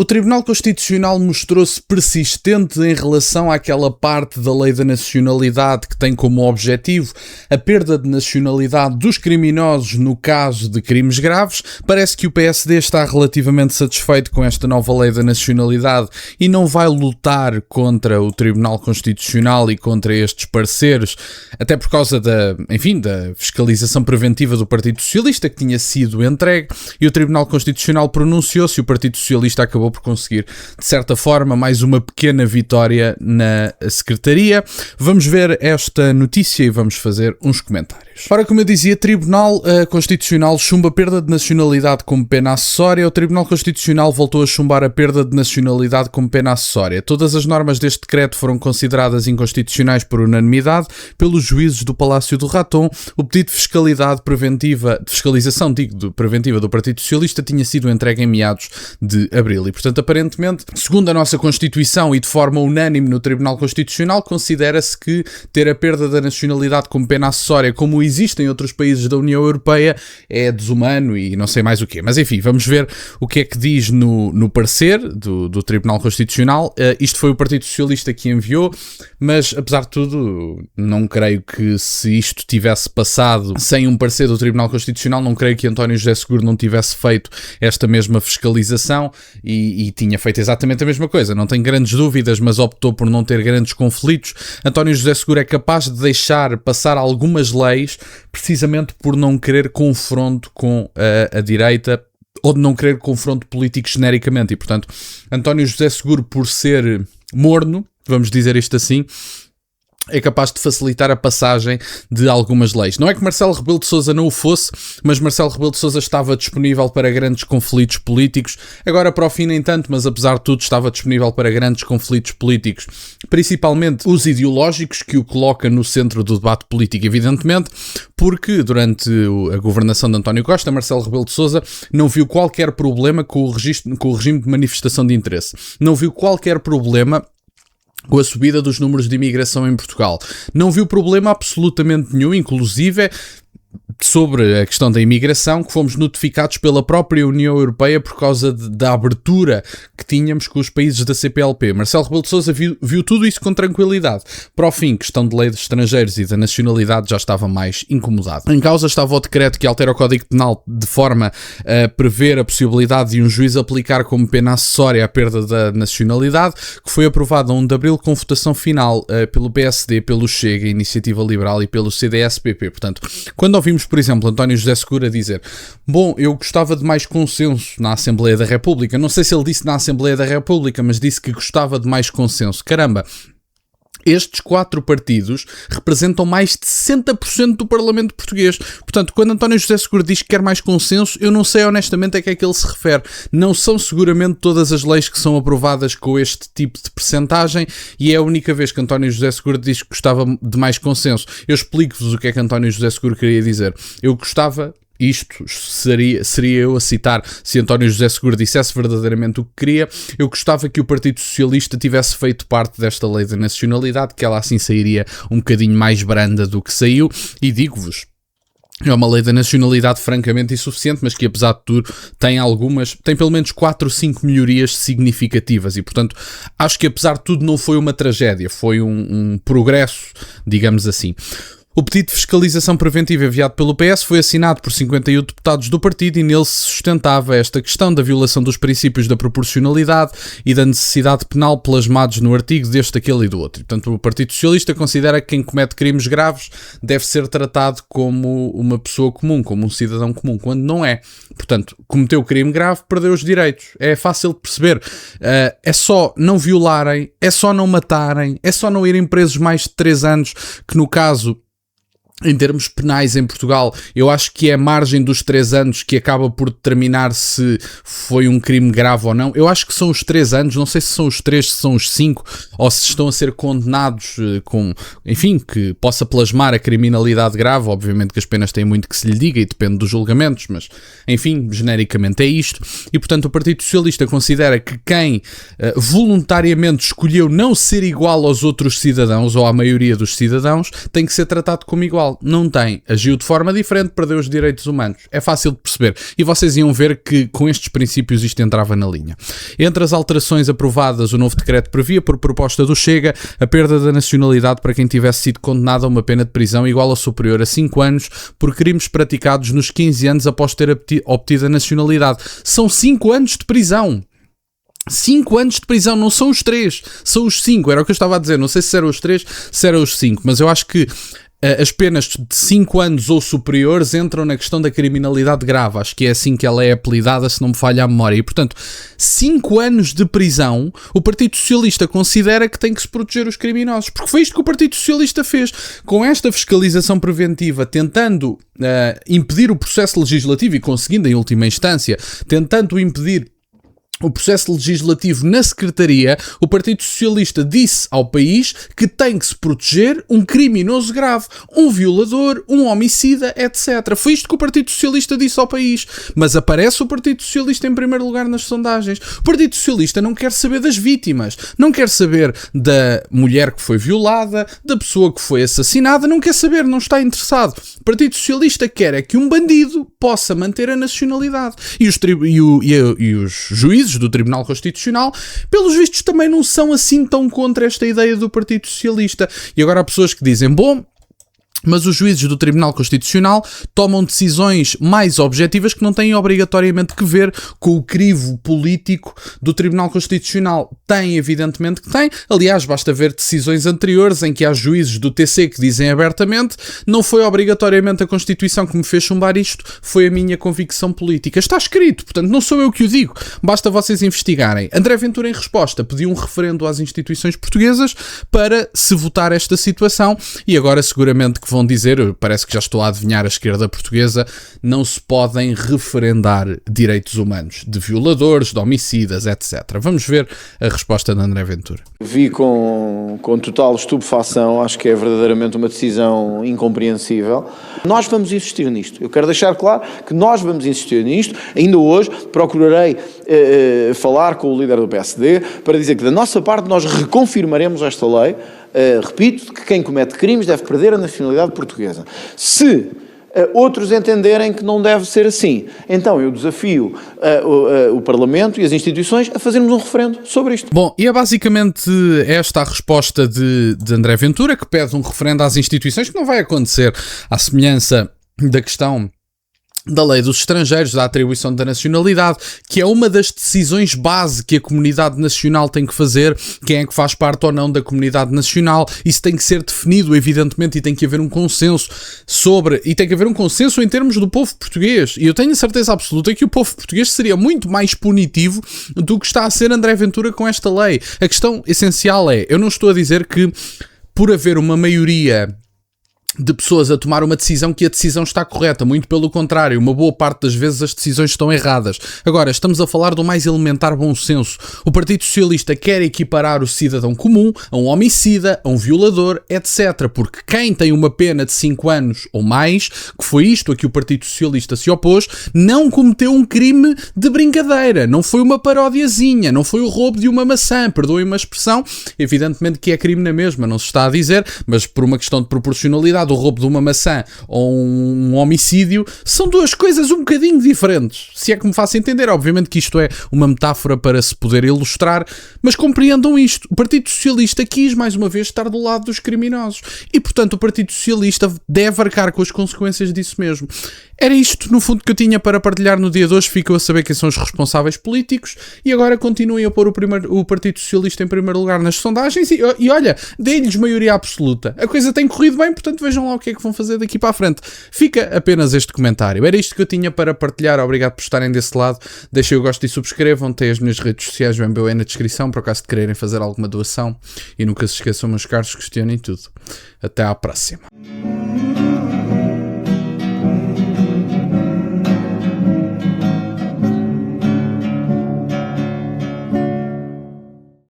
O Tribunal Constitucional mostrou-se persistente em relação àquela parte da lei da nacionalidade que tem como objetivo a perda de nacionalidade dos criminosos no caso de crimes graves. Parece que o PSD está relativamente satisfeito com esta nova lei da nacionalidade e não vai lutar contra o Tribunal Constitucional e contra estes pareceres, até por causa da fiscalização preventiva do Partido Socialista que tinha sido entregue, e o Tribunal Constitucional pronunciou-se e o Partido Socialista acabou por conseguir, de certa forma, mais uma pequena vitória na Secretaria. Vamos ver esta notícia e vamos fazer uns comentários. Ora, como eu dizia, Tribunal Constitucional chumba a perda de nacionalidade como pena acessória. O Tribunal Constitucional voltou a chumbar a perda de nacionalidade como pena acessória. Todas as normas deste decreto foram consideradas inconstitucionais por unanimidade pelos juízes do Palácio do Raton. O pedido de fiscalização preventiva do Partido Socialista tinha sido entregue em meados de abril e, portanto, aparentemente, segundo a nossa Constituição e de forma unânime no Tribunal Constitucional, considera-se que ter a perda da nacionalidade como pena acessória, como existe em outros países da União Europeia, é desumano e não sei mais o quê. Mas enfim, vamos ver o que é que diz no parecer do Tribunal Constitucional. Isto foi o Partido Socialista que enviou, mas apesar de tudo, não creio que se isto tivesse passado sem um parecer do Tribunal Constitucional, não creio que António José Seguro não tivesse feito esta mesma fiscalização e tinha feito exatamente a mesma coisa. Não tenho grandes dúvidas, mas optou por não ter grandes conflitos. António José Seguro é capaz de deixar passar algumas leis precisamente por não querer confronto com a direita ou de não querer confronto político genericamente. E, portanto, António José Seguro, por ser morno, vamos dizer isto assim, é capaz de facilitar a passagem de algumas leis. Não é que Marcelo Rebelo de Sousa não o fosse, mas Marcelo Rebelo de Sousa estava disponível para grandes conflitos políticos. Agora, para o fim, nem tanto, mas apesar de tudo, estava disponível para grandes conflitos políticos, principalmente os ideológicos, que o coloca no centro do debate político, evidentemente, porque durante a governação de António Costa, Marcelo Rebelo de Sousa não viu qualquer problema com o regime de manifestação de interesse. Não viu qualquer problema com a subida dos números de imigração em Portugal. Não viu problema absolutamente nenhum, inclusive sobre a questão da imigração, que fomos notificados pela própria União Europeia por causa da abertura que tínhamos com os países da CPLP. Marcelo Rebelo de Sousa viu tudo isso com tranquilidade. Para o fim, questão de lei de estrangeiros e da nacionalidade já estava mais incomodado. Em causa estava o decreto que altera o Código Penal de forma a prever a possibilidade de um juiz aplicar como pena acessória a perda da nacionalidade, que foi aprovado a 1 de abril com votação final pelo PSD, pelo Chega, Iniciativa Liberal e pelo CDS-PP. Portanto, quando ouvimos, por exemplo, António José Seguro a dizer: bom, eu gostava de mais consenso na Assembleia da República. Não sei se ele disse na Assembleia da República, mas disse que gostava de mais consenso. Caramba! Estes 4 partidos representam mais de 60% do Parlamento português. Portanto, quando António José Seguro diz que quer mais consenso, eu não sei honestamente a que é que ele se refere. Não são seguramente todas as leis que são aprovadas com este tipo de percentagem, e é a única vez que António José Seguro diz que gostava de mais consenso. Eu explico-vos o que é que António José Seguro queria dizer. Eu gostava... Isto seria eu a citar, se António José Seguro dissesse verdadeiramente o que queria. Eu gostava que o Partido Socialista tivesse feito parte desta lei da nacionalidade, que ela assim sairia um bocadinho mais branda do que saiu, e digo-vos, é uma lei da nacionalidade francamente insuficiente, mas que apesar de tudo tem pelo menos 4 ou 5 melhorias significativas e, portanto, acho que apesar de tudo não foi uma tragédia, foi um progresso, digamos assim. O pedido de fiscalização preventiva enviado pelo PS foi assinado por 51 deputados do partido e nele se sustentava esta questão da violação dos princípios da proporcionalidade e da necessidade penal plasmados no artigo deste, aquele e do outro. Portanto, o Partido Socialista considera que quem comete crimes graves deve ser tratado como uma pessoa comum, como um cidadão comum, quando não é. Portanto, cometeu crime grave, perdeu os direitos. É fácil de perceber. É só não violarem, é só não matarem, é só não irem presos mais de 3 anos, que no caso... Em termos penais em Portugal, eu acho que é a margem dos 3 anos que acaba por determinar se foi um crime grave ou não. Eu acho que são os 3 anos, não sei se são os 3, se são os 5, ou se estão a ser condenados com, enfim, que possa plasmar a criminalidade grave. Obviamente que as penas têm muito que se lhe diga e depende dos julgamentos, mas, enfim, genericamente é isto. E, portanto, o Partido Socialista considera que quem voluntariamente escolheu não ser igual aos outros cidadãos, ou à maioria dos cidadãos, tem que ser tratado como igual. Portugal não tem. Agiu de forma diferente, perdeu os direitos humanos. É fácil de perceber. E vocês iam ver que com estes princípios isto entrava na linha. Entre as alterações aprovadas, o novo decreto previa, por proposta do Chega, a perda da nacionalidade para quem tivesse sido condenado a uma pena de prisão igual ou superior a 5 anos por crimes praticados nos 15 anos após ter obtido a nacionalidade. São 5 anos de prisão. 5 anos de prisão, não são os 3, são os 5, era o que eu estava a dizer, não sei se eram os 3, se eram os 5, mas eu acho que as penas de 5 anos ou superiores entram na questão da criminalidade grave, acho que é assim que ela é apelidada, se não me falha a memória, e portanto, 5 anos de prisão, o Partido Socialista considera que tem que se proteger os criminosos, porque foi isto que o Partido Socialista fez, com esta fiscalização preventiva, tentando impedir o processo legislativo e conseguindo em última instância, tentando impedir o processo legislativo na Secretaria, o Partido Socialista disse ao país que tem que se proteger um criminoso grave, um violador, um homicida, etc. Foi isto que o Partido Socialista disse ao país. Mas aparece o Partido Socialista em primeiro lugar nas sondagens. O Partido Socialista não quer saber das vítimas, não quer saber da mulher que foi violada, da pessoa que foi assassinada, não quer saber, não está interessado. O Partido Socialista quer é que um bandido possa manter a nacionalidade. E os juízes do Tribunal Constitucional, pelos vistos, também não são assim tão contra esta ideia do Partido Socialista. E agora há pessoas que dizem, bom, mas os juízes do Tribunal Constitucional tomam decisões mais objetivas que não têm obrigatoriamente que ver com o crivo político do Tribunal Constitucional. Tem, evidentemente que tem. Aliás, basta ver decisões anteriores em que há juízes do TC que dizem abertamente não foi obrigatoriamente a Constituição que me fez chumbar isto, foi a minha convicção política. Está escrito, portanto não sou eu que o digo. Basta vocês investigarem. André Ventura, em resposta, pediu um referendo às instituições portuguesas para se votar esta situação e agora seguramente que vão dizer, parece que já estou a adivinhar a esquerda portuguesa, não se podem referendar direitos humanos de violadores, de homicidas, etc. Vamos ver a resposta de André Ventura. Vi com total estupefação, acho que é verdadeiramente uma decisão incompreensível. Nós vamos insistir nisto. Eu quero deixar claro que nós vamos insistir nisto. Ainda hoje procurarei falar com o líder do PSD para dizer que da nossa parte nós reconfirmaremos esta lei. Repito, que quem comete crimes deve perder a nacionalidade portuguesa. Se outros entenderem que não deve ser assim, então eu desafio o Parlamento e as instituições a fazermos um referendo sobre isto. Bom, e é basicamente esta a resposta de André Ventura, que pede um referendo às instituições, que não vai acontecer à semelhança da questão da lei dos estrangeiros, da atribuição da nacionalidade, que é uma das decisões base que a comunidade nacional tem que fazer, quem é que faz parte ou não da comunidade nacional. Isso tem que ser definido, evidentemente, e tem que haver um consenso e tem que haver um consenso em termos do povo português. E eu tenho a certeza absoluta que o povo português seria muito mais punitivo do que está a ser André Ventura com esta lei. A questão essencial é, eu não estou a dizer que por haver uma maioria de pessoas a tomar uma decisão que a decisão está correta, muito pelo contrário, uma boa parte das vezes as decisões estão erradas. Agora, estamos a falar do mais elementar bom senso. O Partido Socialista quer equiparar o cidadão comum a um homicida, a um violador, etc. Porque quem tem uma pena de 5 anos ou mais, que foi isto a que o Partido Socialista se opôs, não cometeu um crime de brincadeira, não foi uma paródiazinha, não foi o roubo de uma maçã, perdoem-me a expressão, evidentemente que é crime na mesma, não se está a dizer, mas por uma questão de proporcionalidade, o roubo de uma maçã ou um homicídio são duas coisas um bocadinho diferentes, se é que me faço entender. Obviamente que isto é uma metáfora para se poder ilustrar, mas compreendam isto, o Partido Socialista quis mais uma vez estar do lado dos criminosos e portanto o Partido Socialista deve arcar com as consequências disso mesmo. Era isto no fundo que eu tinha para partilhar no dia de hoje. Ficam a saber quem são os responsáveis políticos e agora continuem a pôr o Partido Socialista em primeiro lugar nas sondagens e olha, deem-lhes maioria absoluta. A coisa tem corrido bem, portanto vejam lá o que é que vão fazer daqui para a frente. Fica apenas este comentário. Era isto que eu tinha para partilhar. Obrigado por estarem desse lado. Deixem o gosto e subscrevam. Tem as minhas redes sociais, o MBA na descrição, por acaso de quererem fazer alguma doação. E nunca se esqueçam, meus caros, questionem tudo. Até à próxima.